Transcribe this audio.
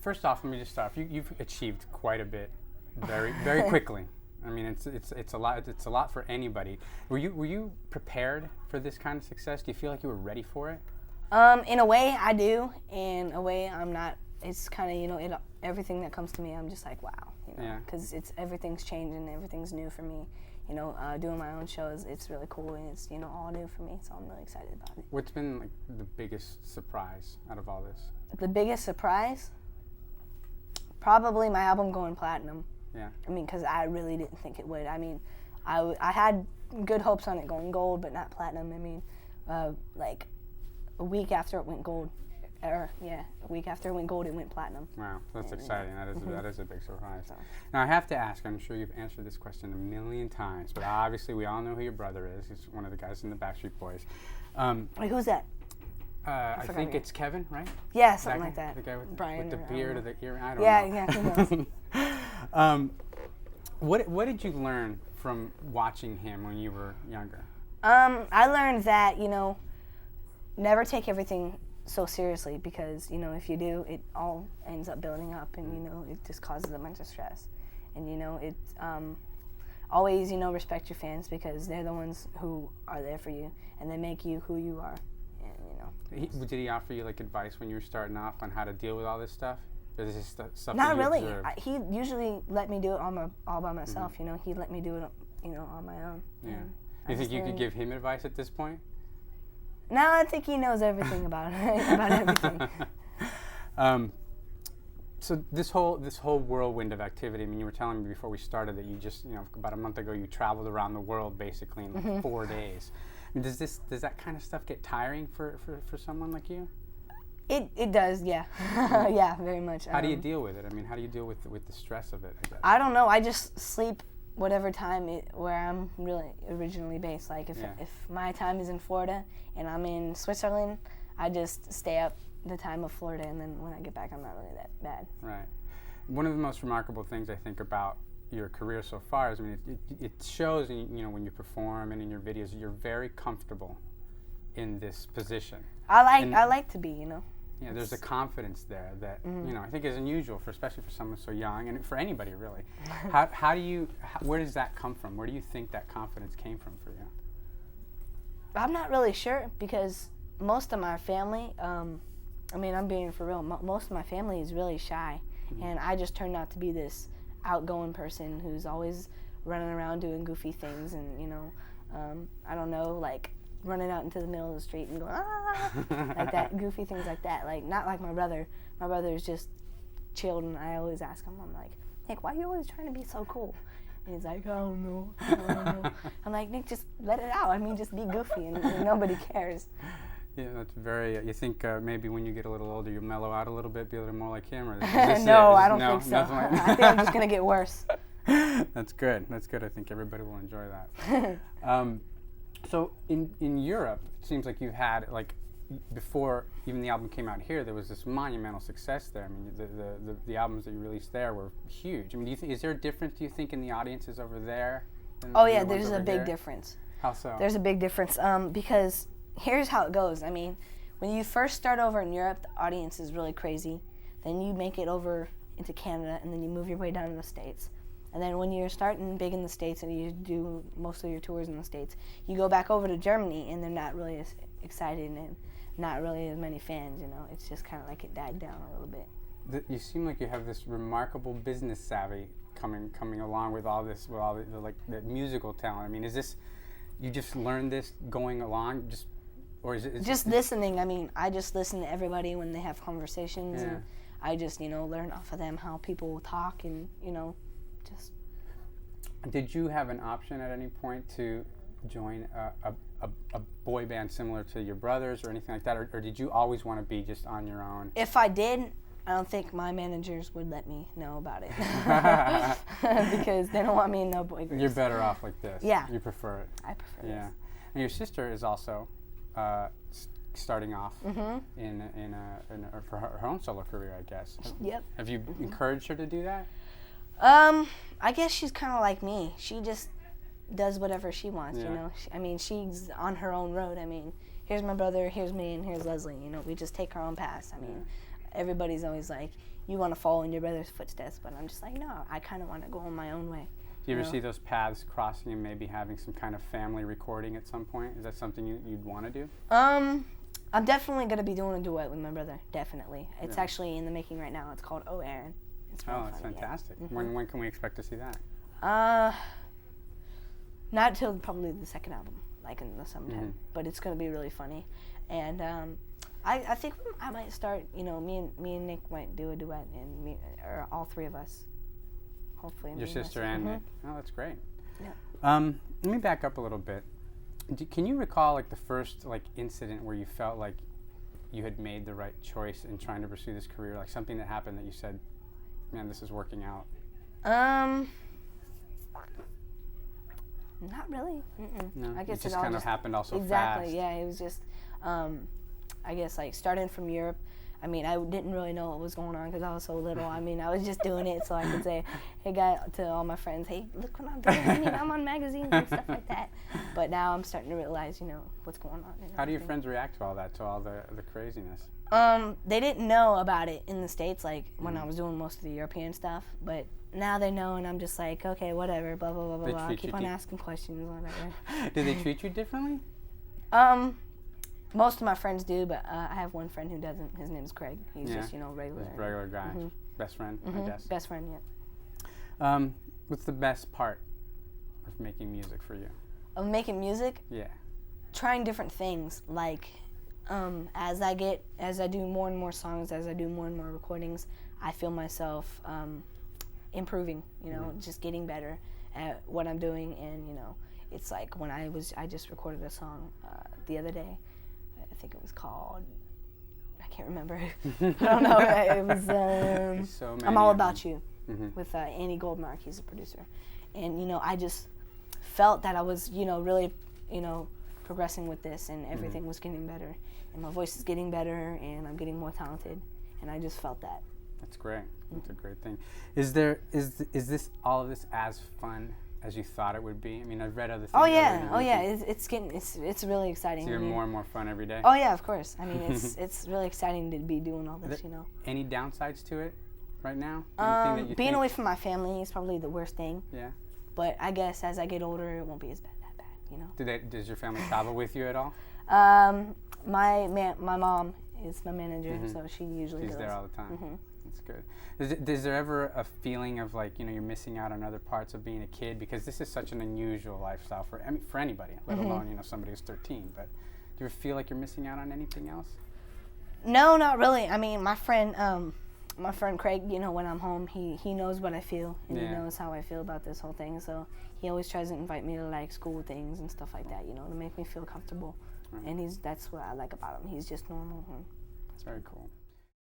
First off, let me just start. You've achieved quite a bit, very very quickly. I mean, it's a lot. It's a lot for anybody. Were you prepared for this kind of success? Do you feel like you were ready for it? In a way, I do. In a way, I'm not. It's kind of everything that comes to me, I'm just like, wow, because everything's changing, everything's new for me. Doing my own shows, it's really cool, and it's all new for me. So I'm really excited about it. What's been like the biggest surprise out of all this? The biggest surprise, probably my album going platinum. Yeah. I mean, because I really didn't think it would. I mean, I had good hopes on it going gold, but not platinum. I mean, like a week after it went gold, a week after it went gold, it went platinum. Wow, that's exciting. That is a big surprise. So. Now I have to ask. I'm sure you've answered this question a million times, but obviously we all know who your brother is. He's one of the guys in the Backstreet Boys. Wait, who's that? I think it's Kevin, right? Yeah, something like that. The guy with Brian, with the beard or the ear. I don't know. Yeah, who knows? What did you learn from watching him when you were younger? I learned that never take everything so seriously, because if you do, it all ends up building up, and it just causes a bunch of stress. And always respect your fans, because they're the ones who are there for you, and they make you who you are. And did he offer you like advice when you were starting off on how to deal with all this stuff? Or is this stuff not that you really. observed? He usually let me do it all by myself. He let me do it on my own. Yeah. You think you could give him advice at this point? No, I think he knows everything about everything. So this whole whirlwind of activity. I mean, you were telling me before we started that you just about a month ago you traveled around the world basically in like 4 days. I mean, does that kind of stuff get tiring for someone like you? It does, yeah. Yeah, very much. How do you deal with it? I mean, how do you deal with the stress of it, I guess? I don't know. I just sleep whatever time where I'm really originally based. Like if my time is in Florida and I'm in Switzerland, I just stay up the time of Florida, and then when I get back, I'm not really that bad. Right. One of the most remarkable things I think about your career so far is, I mean, it shows, when you perform and in your videos, you're very comfortable in this position. I like to be, Yeah, there's a confidence there that I think is unusual, especially for someone so young, and for anybody really. Where does that come from? Where do you think that confidence came from for you? I'm not really sure, because most of my family, I'm being for real. Most of my family is really shy, and I just turned out to be this outgoing person who's always running around doing goofy things, and I don't know, like running out into the middle of the street and going like that, goofy things like that. Like not like my brother. My brother is just chilled, and I always ask him, I'm like, Nick, why are you always trying to be so cool? And he's like, I don't know. I'm like, Nick, just let it out. I mean, just be goofy, and nobody cares. Yeah, that's very. You think maybe when you get a little older, you mellow out a little bit, be a little more like him, or no, I don't think so. I think I'm just gonna get worse. That's good. That's good. I think everybody will enjoy that. So in Europe, it seems like you've had, like, before even the album came out here, there was this monumental success there. I mean, the albums that you released there were huge. I mean, is there a difference, do you think, in the audiences over there? Oh yeah, there's a big difference. How so? There's a big difference because here's how it goes. I mean, when you first start over in Europe, the audience is really crazy. Then you make it over into Canada, and then you move your way down to the States. And then when you're starting big in the States and you do most of your tours in the States, you go back over to Germany, and they're not really as excited and not really as many fans. It's just kind of like it died down a little bit. You seem like you have this remarkable business savvy coming along with all this, with all the musical talent. I mean, is this, you just learned this going along, or is it just listening? I mean, I just listen to everybody when they have conversations, and I just learn off of them how people talk, and just. Did you have an option at any point to join a boy band similar to your brothers or anything like that, or did you always want to be just on your own? If I did, I don't think my managers would let me know about it because they don't want me in no boy groups. You're better off like this. Yeah. You prefer it. I prefer this. Yeah. And your sister is also starting off for her own solo career, I guess. Yep. Have you encouraged her to do that? I guess she's kind of like me. She just does whatever she wants, I mean, she's on her own road. I mean, here's my brother, here's me, and here's Leslie. We just take our own paths. I mean, everybody's always like, you want to follow in your brother's footsteps, but I'm just like, no, I kind of want to go on my own way. Do you ever see those paths crossing and maybe having some kind of family recording at some point? Is that something you'd want to do? I'm definitely going to be doing a duet with my brother, definitely. It's actually in the making right now. It's called Oh Aaron. It's really that's funny, fantastic. Yeah. When can we expect to see that? Not till probably the second album, like in the summertime. But it's going to be really funny. And I think I might start, me and Nick might do a duet, and or all three of us. Hopefully. Your sister and Nick. Oh, that's great. Yeah. Let me back up a little bit. Can you recall like the first incident where you felt like you had made the right choice in trying to pursue this career? Like something that happened that you said, "Man, this is working out." Not really. No, I guess it just kind of happened also fast. Exactly. Yeah, it was just, I guess starting from Europe. I mean, I didn't really know what was going on because I was so little. I mean, I was just doing it so I could say, hey, to all my friends, hey, look what I'm doing. I mean, I'm on magazines and stuff like that. But now I'm starting to realize, what's going on. How do your friends react to all that, to all the craziness? They didn't know about it in the States, when I was doing most of the European stuff. But now they know, and I'm just like, okay, whatever, blah, blah, blah, blah, blah. Keep on asking questions, whatever. Do they treat you differently? Most of my friends do, but I have one friend who doesn't. His name's Craig. He's just, regular. He's a regular guy. Best friend, I guess. Best friend, yeah. What's the best part of making music for you? Of making music? Yeah. Trying different things. As I do more and more songs, as I do more and more recordings, I feel myself improving, just getting better at what I'm doing. And, it's like when I just recorded a song the other day. I think it was called, I can't remember. I don't know. It was I'm All About You with Annie Goldmark. He's a producer. And, I just felt that I was, really, progressing with this, and everything was getting better. And my voice is getting better, and I'm getting more talented. And I just felt that. That's great. That's a great thing. Is all of this as fun as you thought it would be? I mean, I've read other things. Oh yeah. It's really exciting. It's even more and more fun every day. Oh yeah, of course. I mean, it's really exciting to be doing all this. Any downsides to it right now? Being away from my family is probably the worst thing. Yeah. But I guess as I get older, it won't be as that bad. Does your family travel with you at all? My mom is my manager, so she usually She's goes. there all the time. That's good. Is there ever a feeling of you're missing out on other parts of being a kid, because this is such an unusual lifestyle for anybody, let alone somebody who's 13? But do you ever feel like you're missing out on anything else? No, not really. I mean, my friend Craig, when I'm home, he knows what I feel, and he knows how I feel about this whole thing. So he always tries to invite me to school things and stuff like that, to make me feel comfortable. Right. And that's what I like about him. He's just normal. That's very cool.